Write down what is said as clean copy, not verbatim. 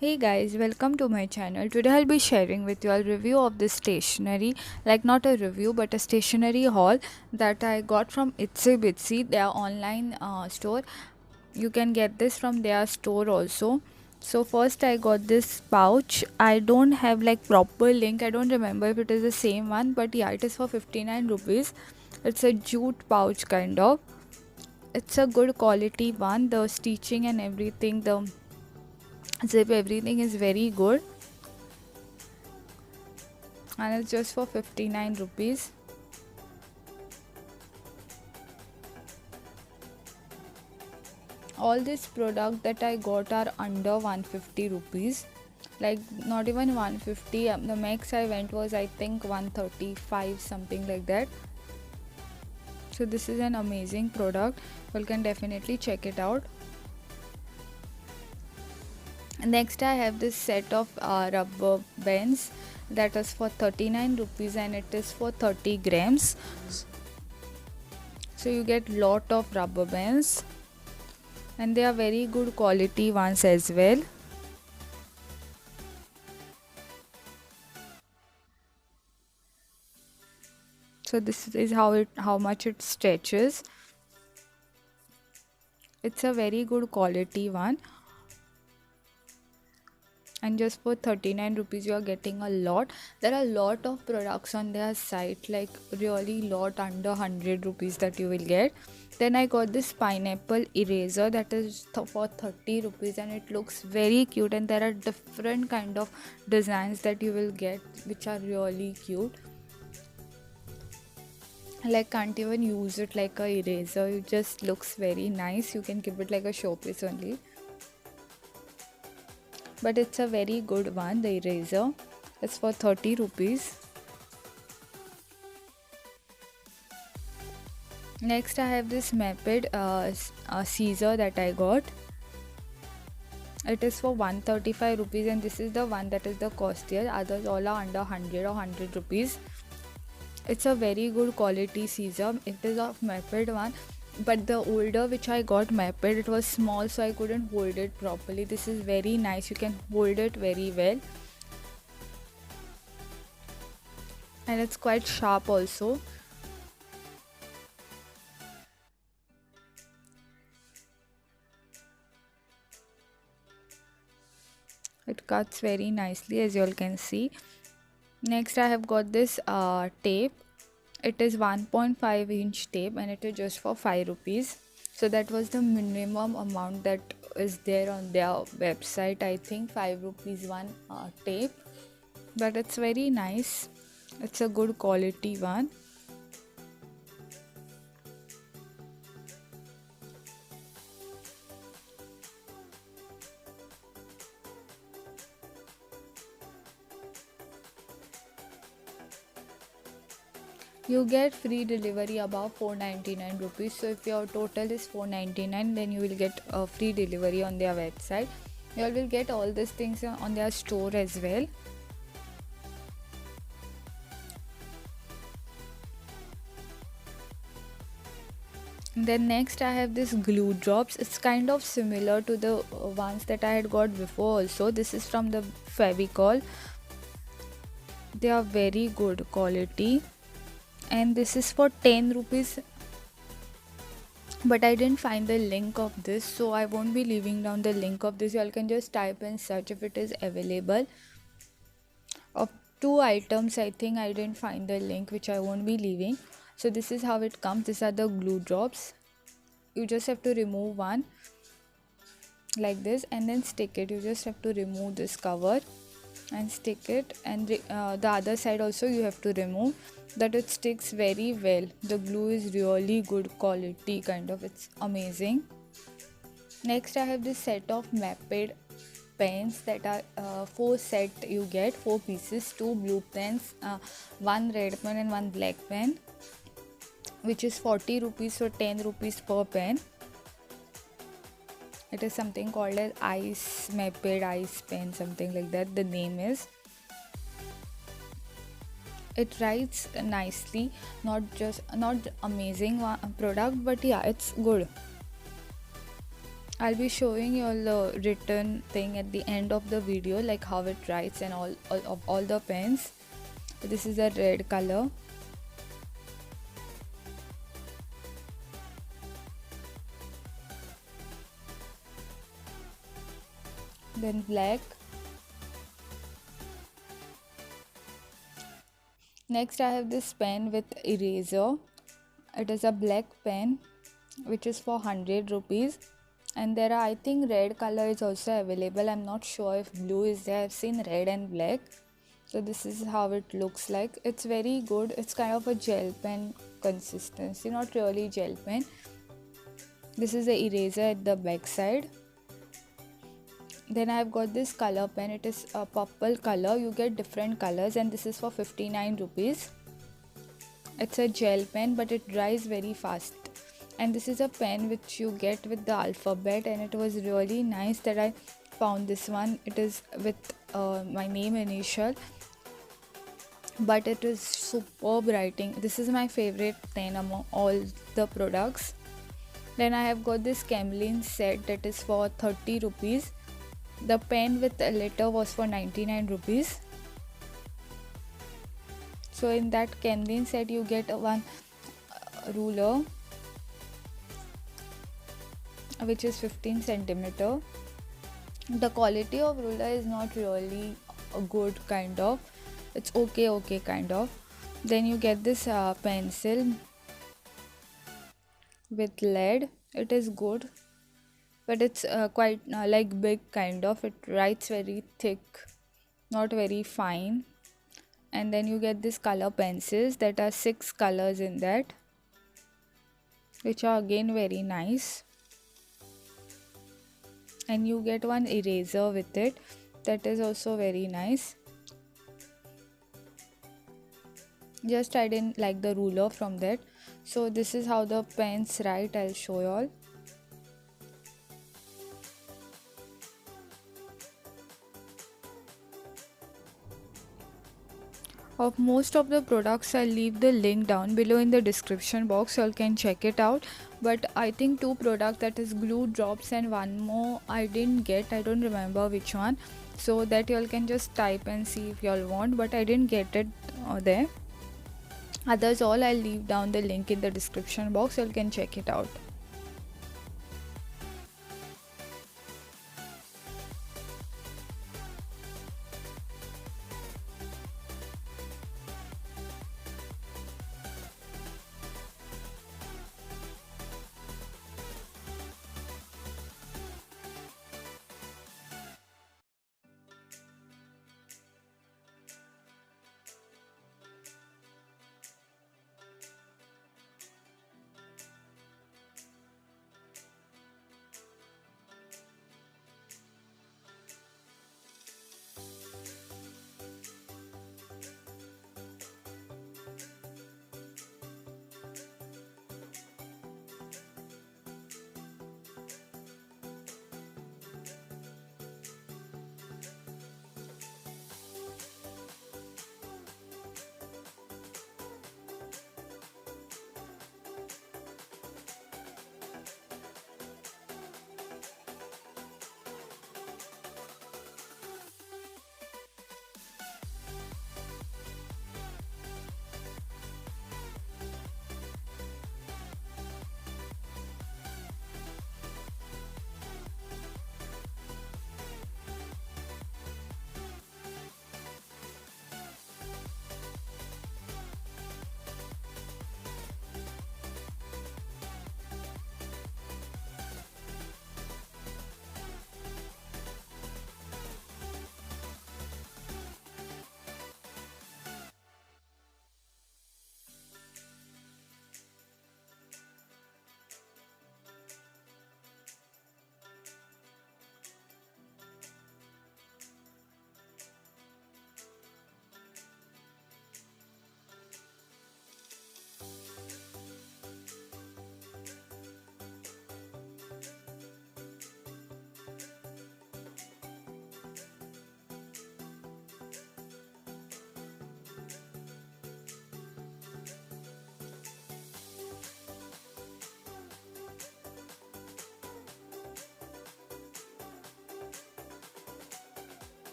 Hey guys, welcome to my channel. Today I'll be sharing with you a review of this stationery, like not a review but a stationery haul that I got from Itsy Bitsy, their online store. You can get this from their store also. So first I got this pouch. I don't have like proper link. I don't remember if it is the same one, but yeah, it is for 59 rupees. It's a jute pouch kind of. It's a good quality one. The stitching and everything, the zip, everything is very good, and it's just for 59 rupees. All these products that I got are under 150 rupees, like not even 150. The max I went was I think 135, something like that. So this is an amazing product. You can definitely check it out. Next I have this set of rubber bands that is for 39 rupees and it is for 30 grams. So you get lot of rubber bands and they are very good quality ones as well. So this is how much it stretches. It's a very good quality one, and just for 39 rupees you are getting a lot. There are a lot of products on their site, like really lot under 100 rupees that you will get. Then I got this pineapple eraser that is for 30 rupees and it looks very cute, and there are different kind of designs that you will get which are really cute. Like can't even use it like a eraser, it just looks very nice. You can keep it like a showpiece only, but it's a very good one. The eraser, it's for 30 rupees. Next I have this Maped Caesar that I got. It is for 135 rupees and this is the one that is the costier. Others all are under 100 or 100 rupees. It's a very good quality Caesar. It is of Maped one, but the older which I got Maped, it was small so I couldn't hold it properly. This is very nice. You can hold it very well, and it's quite sharp also. It cuts very nicely, as you all can see. Next I have got this tape. It is 1.5-inch tape and it is just for 5 rupees. So that was the minimum amount that is there on their website. I think 5 rupees one tape, but it's very nice. It's a good quality one. You get free delivery above 499 rupees. So if your total is 499, then you will get a free delivery on their website. You will get all these things on their store as well. Then next I have this glue drops. It's kind of similar to the ones that I had got before also. This is from the Fevicol. They are very good quality, and this is for 10 rupees, but I didn't find the link of this, so I won't be leaving down the link of this. You all can just type and search if it is available. Of two items I think I didn't find the link, which I won't be leaving. So this is how it comes. These are the glue drops. You just have to remove one like this and then stick it. You just have to remove this cover and stick it, and the other side also you have to remove, that it sticks very well. The glue is really good quality kind of, it's amazing. Next I have this set of Maped pens that are 4 set. You get 4 pieces, 2 blue pens, 1 red pen and 1 black pen, which is 40 rupees, so 10 rupees per pen. It is something called as Ice Maped Ice Pen, something like that the name is. It writes nicely, not amazing product, but yeah, it's good. I'll be showing you all the written thing at the end of the video, like how it writes and all the pens. This is a red color. Then black. Next I have this pen with eraser. It is a black pen which is for 100 rupees, and there are, I think, red color is also available. I'm not sure if blue is there. I've seen red and black. So this is how it looks like. It's very good. It's kind of a gel pen consistency, not really gel pen. This is the eraser at the back side. Then I've got this color pen. It is a purple color. You get different colors, and this is for 59 rupees. It's a gel pen, but it dries very fast. And this is a pen which you get with the alphabet, and it was really nice that I found this one. It is with my name initial, but it is superb writing. This is my favorite pen among all the products. Then I have got this Camlin set that is for 30 rupees. The pen with a letter was for 99 rupees. So in that Camlin set you get one ruler which is 15 centimeter. The quality of ruler is not really a good kind of. It's okay kind of. Then you get this pencil with lead. It is good, but it's quite like big kind of. It writes very thick, not very fine. And then you get this color pencils that are 6 colors in that, which are again very nice. And you get one eraser with it, that is also very nice. Just I didn't like the ruler from that. So this is how the pens write. I'll show you all. Of most of the products, I'll leave the link down below in the description box so you can check it out. But I think 2 products, that is glue drops and one more I didn't get. I don't remember which one, so that you all can just type and see if you all want, but I didn't get it there. Others all I'll leave down the link in the description box so you can check it out.